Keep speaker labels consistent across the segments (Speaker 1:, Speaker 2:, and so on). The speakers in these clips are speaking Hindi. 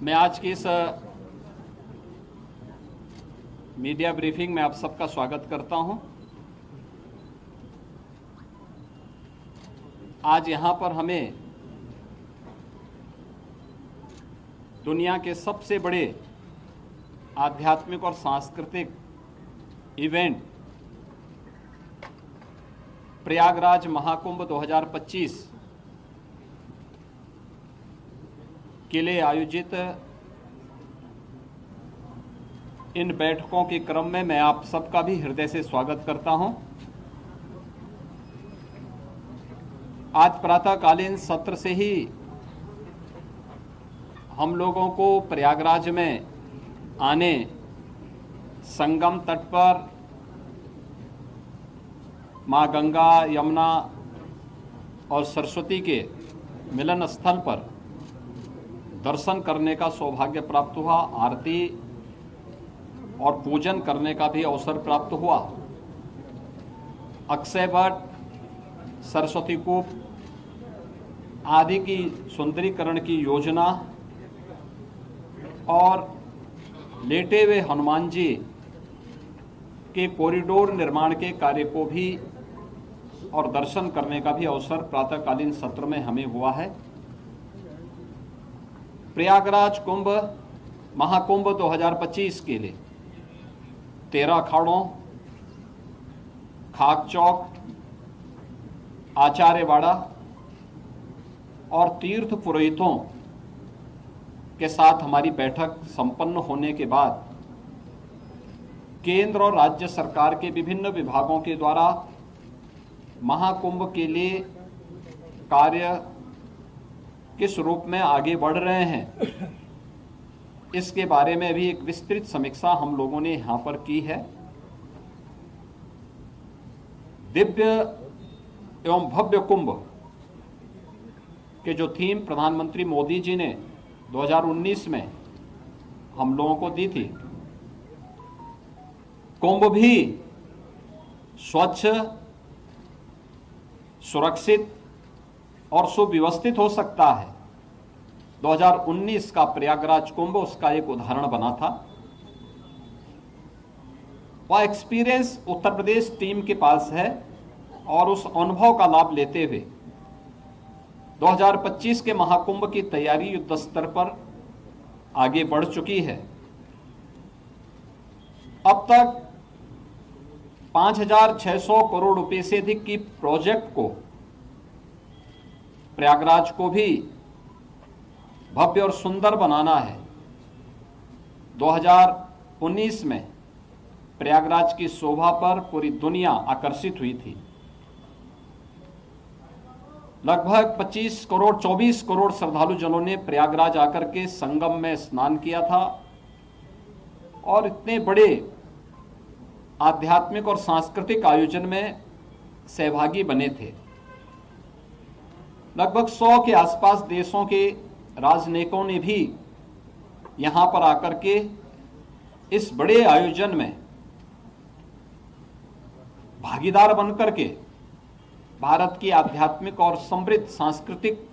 Speaker 1: मैं आज की इस मीडिया ब्रीफिंग में आप सबका स्वागत करता हूं। आज यहां पर हमें दुनिया के सबसे बड़े आध्यात्मिक और सांस्कृतिक इवेंट प्रयागराज महाकुंभ 2025 के लिए आयोजित इन बैठकों के क्रम में मैं आप सबका भी हृदय से स्वागत करता हूं। आज प्रातःकालीन सत्र से ही हम लोगों को प्रयागराज में आने, संगम तट पर मां गंगा, यमुना और सरस्वती के मिलन स्थल पर दर्शन करने का सौभाग्य प्राप्त हुआ। आरती और पूजन करने का भी अवसर प्राप्त हुआ। अक्षय वट, सरस्वती कूप आदि की सुंदरीकरण की योजना और लेटे हुए हनुमान जी के कॉरिडोर निर्माण के कार्य को भी और दर्शन करने का भी अवसर प्रातःकालीन सत्र में हमें हुआ है। प्रयागराज कुंभ महाकुंभ 2025 के लिए 13 अखाड़ों, खाक चौक, आचार्यवाड़ा और तीर्थ पुरोहितों के साथ हमारी बैठक संपन्न होने के बाद केंद्र और राज्य सरकार के विभिन्न विभागों के द्वारा महाकुंभ के लिए कार्य किस रूप में आगे बढ़ रहे हैं, इसके बारे में भी एक विस्तृत समीक्षा हम लोगों ने यहां पर की है। दिव्य एवं भव्य कुंभ के जो थीम प्रधानमंत्री मोदी जी ने 2019 में हम लोगों को दी थी, कुंभ भी स्वच्छ, सुरक्षित और सुव्यवस्थित हो सकता है। 2019 का प्रयागराज कुंभ उसका एक उदाहरण बना था। वह एक्सपीरियंस उत्तर प्रदेश टीम के पास है और उस अनुभव का लाभ लेते हुए 2025 के महाकुंभ की तैयारी युद्ध स्तर पर आगे बढ़ चुकी है। अब तक 5,600 करोड़ रुपए से अधिक की प्रोजेक्ट को, प्रयागराज को भी भव्य और सुंदर बनाना है। 2019 में प्रयागराज की शोभा पर पूरी दुनिया आकर्षित हुई थी। लगभग 24 करोड़ श्रद्धालु जनों ने प्रयागराज आकर के संगम में स्नान किया था और इतने बड़े आध्यात्मिक और सांस्कृतिक आयोजन में सहभागी बने थे। लगभग 100 के आसपास देशों के राजनयिकों ने भी यहां पर आकर के इस बड़े आयोजन में भागीदार बनकर के भारत की आध्यात्मिक और समृद्ध सांस्कृतिक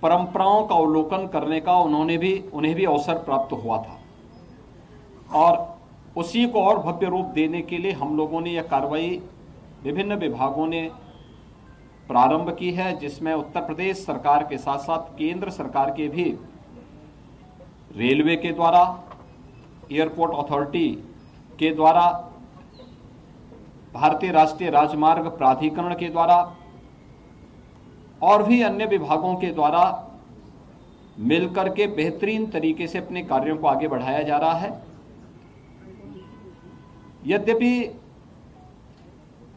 Speaker 1: परंपराओं का अवलोकन करने का उन्हें भी अवसर प्राप्त हुआ था। और उसी को और भव्य रूप देने के लिए हम लोगों ने यह कार्रवाई विभिन्न विभागों ने प्रारंभ की है, जिसमें उत्तर प्रदेश सरकार के साथ साथ केंद्र सरकार के भी रेलवे के द्वारा, एयरपोर्ट अथॉरिटी के द्वारा, भारतीय राष्ट्रीय राजमार्ग प्राधिकरण के द्वारा और भी अन्य विभागों के द्वारा मिलकर के बेहतरीन तरीके से अपने कार्यों को आगे बढ़ाया जा रहा है। यद्यपि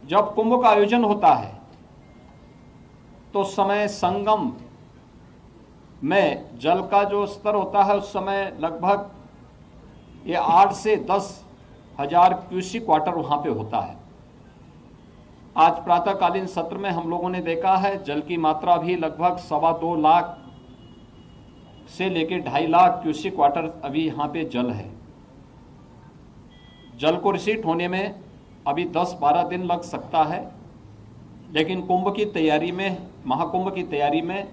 Speaker 1: जब कुंभ का आयोजन होता है तो उस समय संगम में जल का जो स्तर होता है उस समय लगभग ये 8 से 10 हजार क्यूसिक वाटर वहां पे होता है। आज प्रातःकालीन सत्र में हम लोगों ने देखा है जल की मात्रा भी लगभग 2.25 लाख से लेकर 2.5 लाख क्यूसिक वाटर अभी यहाँ पे जल है। जल को रिसीट होने में अभी 10-12 दिन लग सकता है, लेकिन कुंभ की तैयारी में, महाकुंभ की तैयारी में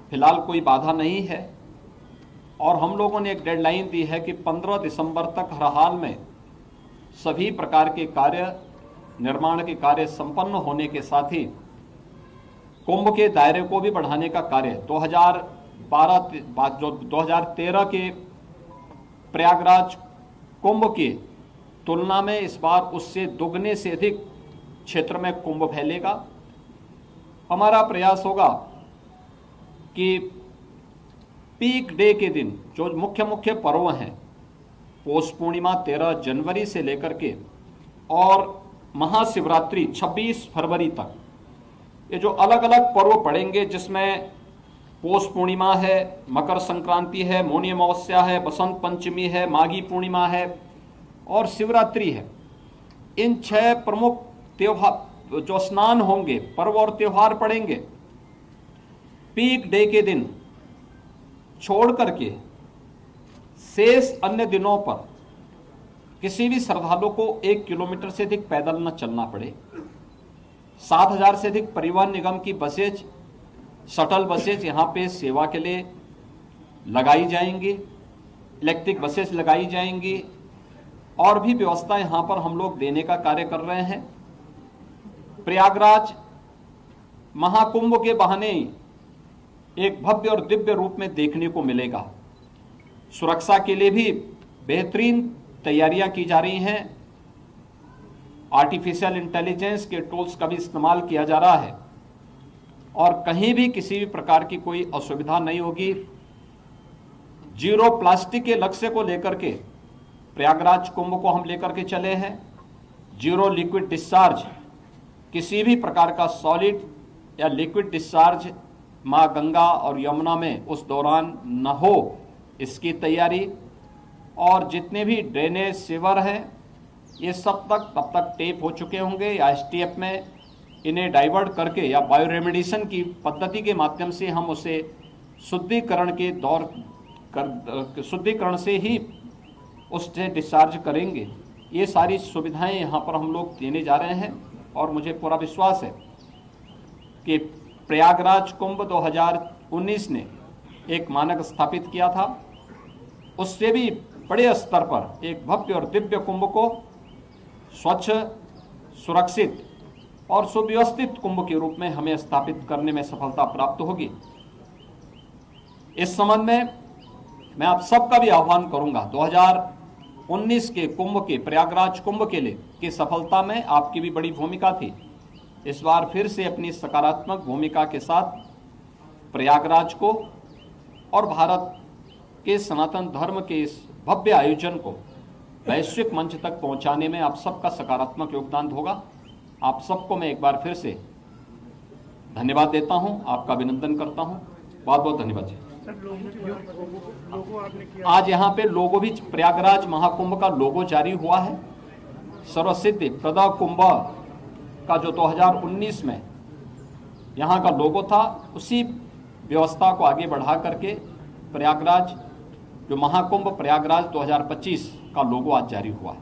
Speaker 1: फिलहाल कोई बाधा नहीं है। और हम लोगों ने एक डेडलाइन दी है कि 15 दिसंबर तक हर हाल में सभी प्रकार के कार्य, निर्माण के कार्य संपन्न होने के साथ ही कुंभ के दायरे को भी बढ़ाने का कार्य 2013 के प्रयागराज कुंभ की तुलना में इस बार उससे दुगने से अधिक क्षेत्र में कुंभ फैलेगा। हमारा प्रयास होगा कि पीक डे के दिन जो मुख्य मुख्य पर्व हैं, पौष पूर्णिमा 13 जनवरी से लेकर के और महाशिवरात्रि 26 फरवरी तक, ये जो अलग अलग पर्व पड़ेंगे, जिसमें पौष पूर्णिमा है, मकर संक्रांति है, मौनी अमावस्या है, बसंत पंचमी है, माघी पूर्णिमा है और शिवरात्रि है। इन 6 प्रमुख त्योहार जो स्नान होंगे, पर्व और त्योहार पड़ेंगे, पीक डे के दिन छोड़ करके शेष अन्य दिनों पर किसी भी श्रद्धालु को 1 किलोमीटर से अधिक पैदल न चलना पड़े। 7000 से अधिक परिवहन निगम की बसेज, शटल बसेज यहाँ पे सेवा के लिए लगाई जाएंगी, इलेक्ट्रिक बसेज लगाई जाएंगी और भी व्यवस्था यहाँ पर हम लोग देने का कार्य कर रहे हैं। प्रयागराज महाकुंभ के बहाने एक भव्य और दिव्य रूप में देखने को मिलेगा। सुरक्षा के लिए भी बेहतरीन तैयारियां की जा रही हैं। आर्टिफिशियल इंटेलिजेंस के टूल्स का भी इस्तेमाल किया जा रहा है और कहीं भी किसी भी प्रकार की कोई असुविधा नहीं होगी। जीरो प्लास्टिक के लक्ष्य को लेकर के प्रयागराज कुंभ को हम लेकर के चले हैं। जीरो लिक्विड डिस्चार्ज, किसी भी प्रकार का सॉलिड या लिक्विड डिस्चार्ज माँ गंगा और यमुना में उस दौरान न हो, इसकी तैयारी। और जितने भी ड्रेनेज सीवर हैं, ये सब तब तक टेप हो चुके होंगे या एसटीएफ में इन्हें डाइवर्ट करके या बायो रेमेडिएशन की पद्धति के माध्यम से हम उसे शुद्धिकरण से ही उससे डिस्चार्ज करेंगे। ये सारी सुविधाएं यहाँ पर हम लोग देने जा रहे हैं और मुझे पूरा विश्वास है कि प्रयागराज कुंभ 2019 ने एक मानक स्थापित किया था, उससे भी बड़े स्तर पर एक भव्य और दिव्य कुंभ को स्वच्छ, सुरक्षित और सुव्यवस्थित कुंभ के रूप में हमें स्थापित करने में सफलता प्राप्त होगी। इस संबंध में मैं आप सबका भी आह्वान करूंगा, 2019 के कुंभ के, प्रयागराज कुंभ के लिए की सफलता में आपकी भी बड़ी भूमिका थी। इस बार फिर से अपनी सकारात्मक भूमिका के साथ प्रयागराज को और भारत के सनातन धर्म के इस भव्य आयोजन को वैश्विक मंच तक पहुंचाने में आप सबका सकारात्मक योगदान होगा। आप सबको मैं एक बार फिर से धन्यवाद देता हूं, आपका अभिनंदन करता हूं। बहुत बहुत धन्यवाद जी। आज यहाँ पे लोगो भी, प्रयागराज महाकुंभ का लोगो जारी हुआ है। सर्वसिद्धि प्रदा कुंभ का जो 2019 में यहाँ का लोगो था, उसी व्यवस्था को आगे बढ़ा करके प्रयागराज जो महाकुंभ प्रयागराज 2025 का लोगो आज जारी हुआ है।